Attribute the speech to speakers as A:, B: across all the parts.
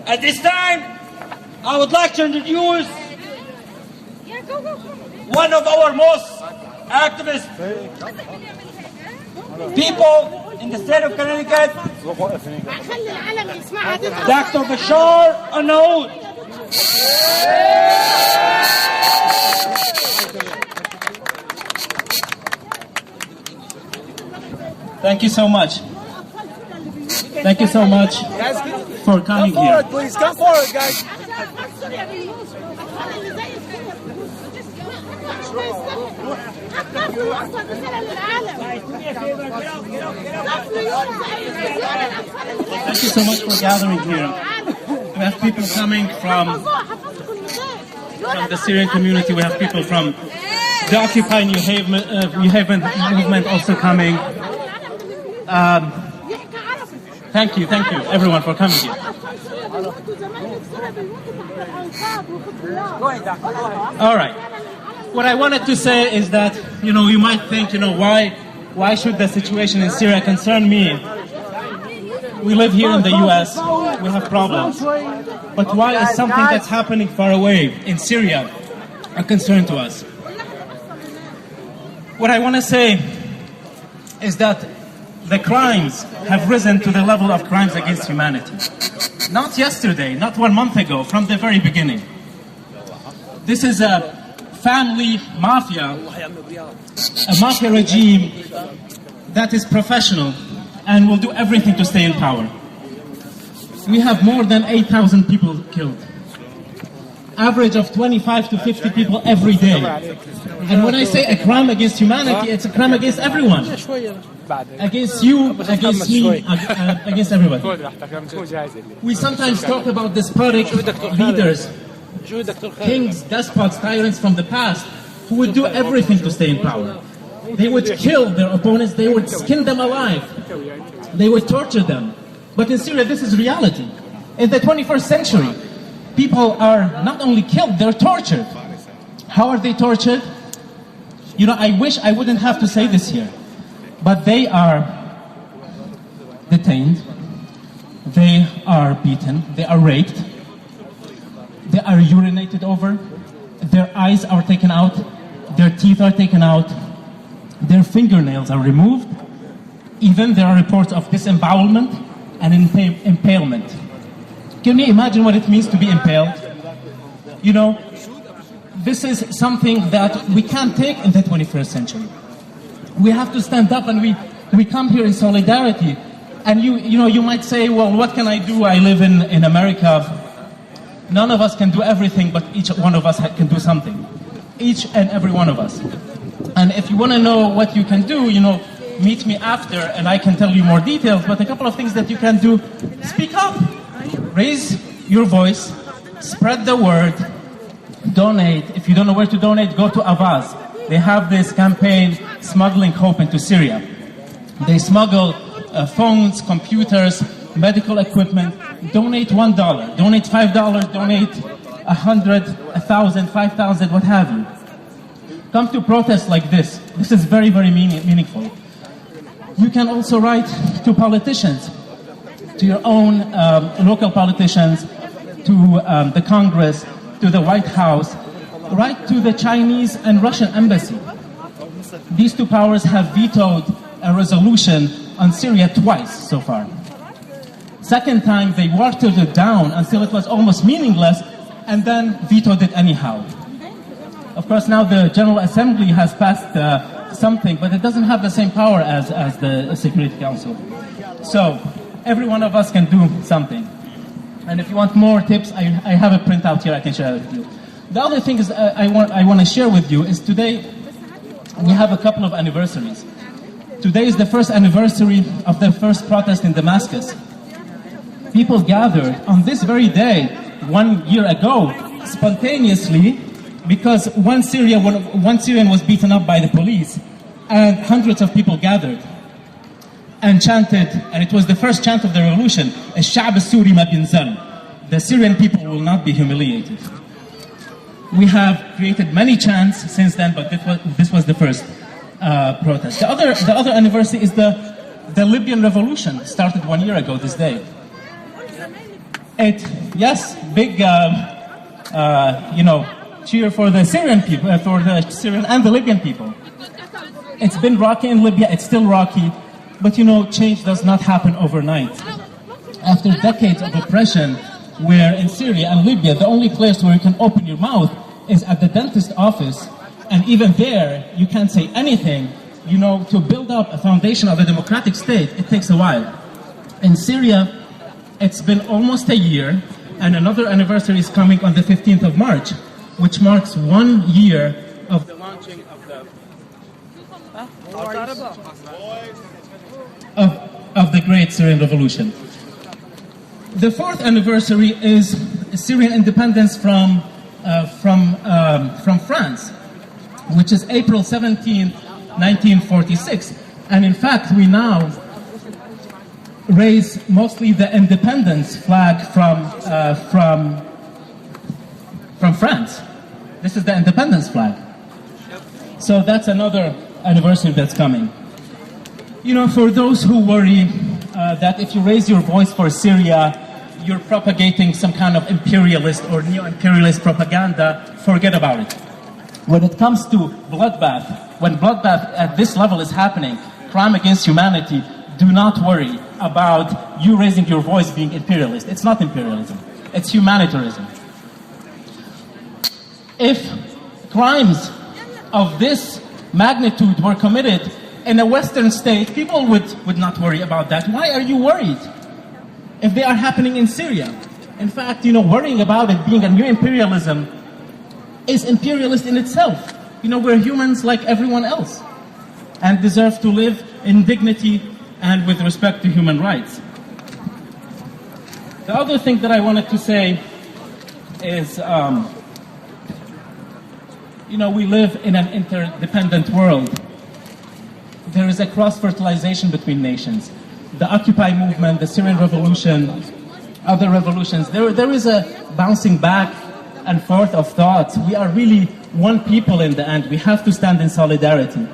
A: At this time, I would like to introduce one of our most activist people in the state of Connecticut, Dr. Bashar الأرنؤوط.
B: Thank you so much. Thank you so much for coming
C: Come forward,
B: here.
C: please. Come forward, guys.
B: Thank you so much for gathering here. We have people coming from the Syrian community. We have people from the Occupy Newhevn movement also coming. Thank you, everyone, for coming here. All right. What I wanted to say is that, you might think, why should the situation in Syria concern me? We live here in the U.S., we have problems. But why is something that's happening far away in Syria a concern to us? What I want to say is that the crimes have risen to the level of crimes against humanity. Not yesterday, not 1 month ago, from the very beginning. This is a family mafia, a mafia regime that is professional and will do everything to stay in power. We have more than 8,000 people killed. Average of 25 to 50 people every day. And when I say a crime against humanity, it's a crime against everyone. Against you, against me, against everybody. We sometimes talk about despotic leaders, kings, despots, tyrants from the past who would do everything to stay in power. They would kill their opponents, they would skin them alive, they would torture them. But in Syria, this is reality. In the 21st century, people are not only killed, they're tortured. How are they tortured? I wish I wouldn't have to say this here, but they are detained, they are beaten, they are raped, they are urinated over, their eyes are taken out, their teeth are taken out, their fingernails are removed. Even there are reports of disembowelment and impalement. Can you imagine what it means to be impaled? This is something that we can't take in the 21st century. We have to stand up, and we come here in solidarity. And you might say, well, what can I do? I live in America. None of us can do everything, but each one of us can do something. Each and every one of us. And if you want to know what you can do, meet me after and I can tell you more details. But a couple of things that you can do: speak up, raise your voice, spread the word, donate. If you don't know where to donate, go to Avaz. They have this campaign, Smuggling Hope into Syria. They smuggle phones, computers, medical equipment. Donate $1, donate $5, donate 100, 1,000, 5,000, what have you. Come to protests like this. This is very, very meaningful. You can also write to politicians, to your own local politicians, to the Congress, to the White House. Write to the Chinese and Russian embassy. These two powers have vetoed a resolution on Syria twice so far. Second time, they watered it down until it was almost meaningless, and then vetoed it anyhow. Of course, now the General Assembly has passed something, but it doesn't have the same power as the Security Council. So, every one of us can do something. And if you want more tips, I have a printout here I can share with you. The other thing is I want to share with you is today we have a couple of anniversaries. Today is the first anniversary of the first protest in Damascus. People gathered on this very day 1 year ago, spontaneously, because one Syrian was beaten up by the police, and hundreds of people gathered and chanted, and it was the first chant of the revolution, الشعب السوري ما بينزل. The Syrian people will not be humiliated. We have created many chants since then, but this was the first protest. The other anniversary is the Libyan revolution, started 1 year ago this day. Yes, big, cheer for the Syrian people, for the Syrian and the Libyan people. It's been rocky in Libya, it's still rocky, but change does not happen overnight. After decades of oppression, where in Syria and Libya, the only place where you can open your mouth is at the dentist office, and even there, you can't say anything. To build up a foundation of a democratic state, it takes a while. In Syria, it's been almost a year, and another anniversary is coming on the 15th of March, which marks 1 year of the launching of the Great Syrian Revolution. The fourth anniversary is Syrian independence from France, which is April 17, 1946. And in fact, we now raise mostly the independence flag from France. This is the independence flag. So that's another anniversary that's coming. For those who worry that if you raise your voice for Syria, you're propagating some kind of imperialist or neo-imperialist propaganda, forget about it. When it comes to bloodbath, when bloodbath at this level is happening, crime against humanity, do not worry about you raising your voice being imperialist. It's not imperialism. It's humanitarianism. If crimes of this magnitude were committed in a Western state, people would not worry about that. Why are you worried if they are happening in Syria? In fact, worrying about it being a new imperialism is imperialist in itself. We're humans like everyone else and deserve to live in dignity and with respect to human rights. The other thing that I wanted to say is, we live in an interdependent world. There is a cross-fertilization between nations. The Occupy movement, the Syrian revolution, other revolutions, there is a bouncing back and forth of thoughts. We are really one people in the end. We have to stand in solidarity.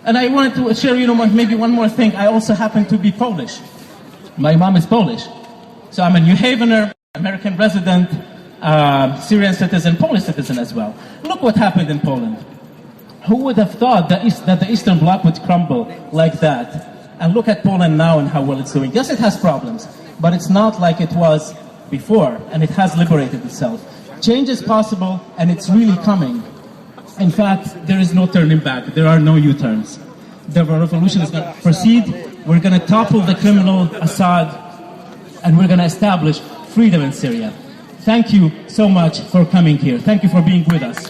B: And I wanted to share, maybe one more thing. I also happen to be Polish. My mom is Polish. So I'm a Newhavener, American resident, Syrian citizen, Polish citizen as well. Look what happened in Poland. Who would have thought that the Eastern Bloc would crumble like that? And look at Poland now and how well it's doing. Yes, it has problems, but it's not like it was before, and it has liberated itself. Change is possible, and it's really coming. In fact, there is no turning back. There are no U-turns. The revolution is going to proceed. We're going to topple the criminal Assad, and we're going to establish freedom in Syria. Thank you so much for coming here. Thank you for being with us.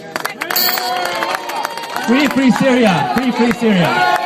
B: Free, free Syria. Free, free Syria.